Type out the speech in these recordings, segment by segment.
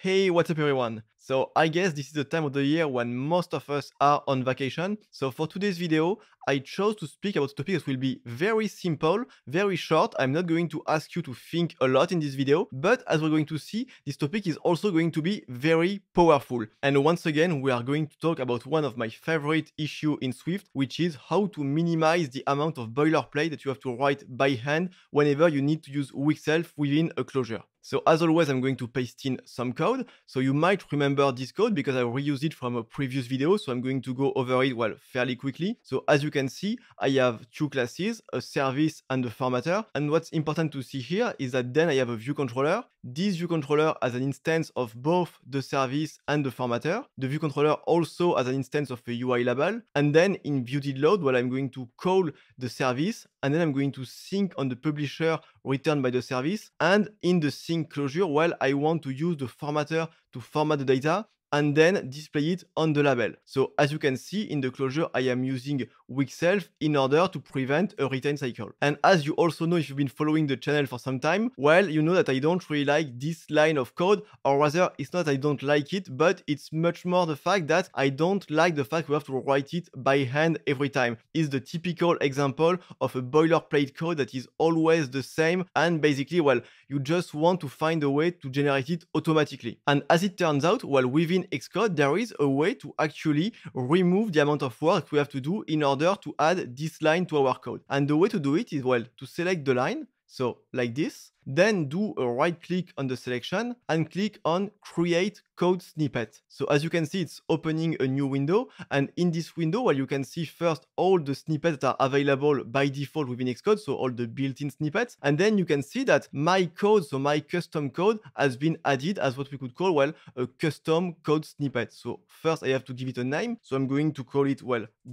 Hey, what's up everyone? So I guess this is the time of the year when most of us are on vacation. So for today's video, I chose to speak about a topic that will be very simple, very short. I'm not going to ask you to think a lot in this video, but as we're going to see, this topic is also going to be very powerful. And once again, we are going to talk about one of my favorite issues in Swift, which is how to minimize the amount of boilerplate that you have to write by hand whenever you need to use weak self within a closure. So as always, I'm going to paste in some code. So you might remember this code because I reused it from a previous video. So I'm going to go over it fairly quickly. So as you can see, I have two classes, a service and a formatter. And what's important to see here is that then I have a view controller. This view controller has an instance of both the service and the formatter. The view controller also has an instance of a UI label. And then in View.did.load, I'm going to call the service, and then I'm going to sync on the publisher returned by the service. And in the sync closure, I want to use the formatter to format the data and then display it on the label. So as you can see in the closure, I am using weak self in order to prevent a retain cycle. And as you also know, if you've been following the channel for some time, you know that I don't really like this line of code, or rather it's not I don't like it, but it's much more the fact that I don't like the fact we have to write it by hand every time. It's the typical example of a boilerplate code that is always the same, and basically, you just want to find a way to generate it automatically. And as it turns out, within Xcode, there is a way to actually remove the amount of work we have to do in order to add this line to our code. And the way to do it is, to select the line, so like this, then do a right click on the selection and click on create code snippet. So as you can see, it's opening a new window, and in this window, you can see first all the snippets that are available by default within Xcode, so all the built-in snippets, and then you can see that my code, so my custom code, has been added as what we could call, a custom code snippet. So first I have to give it a name, so I'm going to call it,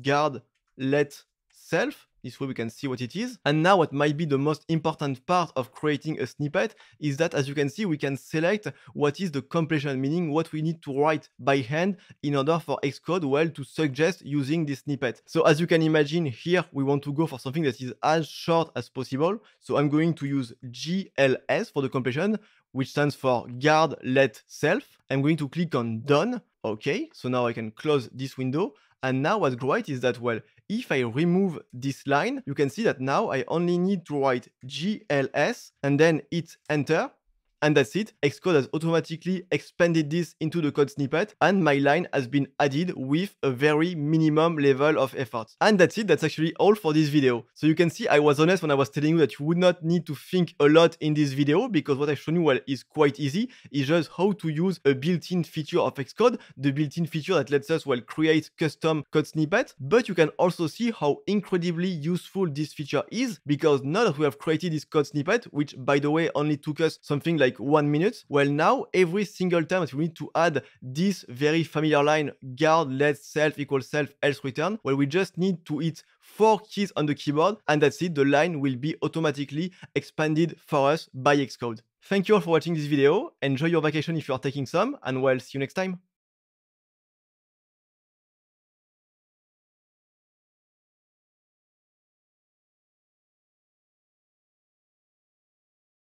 guard let self. This way we can see what it is. And now what might be the most important part of creating a snippet is that, as you can see, we can select what is the completion, meaning what we need to write by hand in order for Xcode, to suggest using this snippet. So as you can imagine here, we want to go for something that is as short as possible. So I'm going to use GLS for the completion, which stands for guard let self. I'm going to click on done. Okay, so now I can close this window. And now what's great is that, if I remove this line, you can see that now I only need to write GLS and then hit enter. And that's it. Xcode has automatically expanded this into the code snippet, and my line has been added with a very minimum level of effort. And that's it. That's actually all for this video. So you can see I was honest when I was telling you that you would not need to think a lot in this video, because what I've shown you, is quite easy. It's just how to use a built-in feature of Xcode, the built-in feature that lets us, create custom code snippets. But you can also see how incredibly useful this feature is, because now that we have created this code snippet, which by the way only took us something like 1 minute, now every single time that we need to add this very familiar line, guard let self equals self else return, we just need to hit 4 keys on the keyboard, and that's it. The line will be automatically expanded for us by Xcode. Thank you all for watching this video. Enjoy your vacation if you are taking some, and see you next time.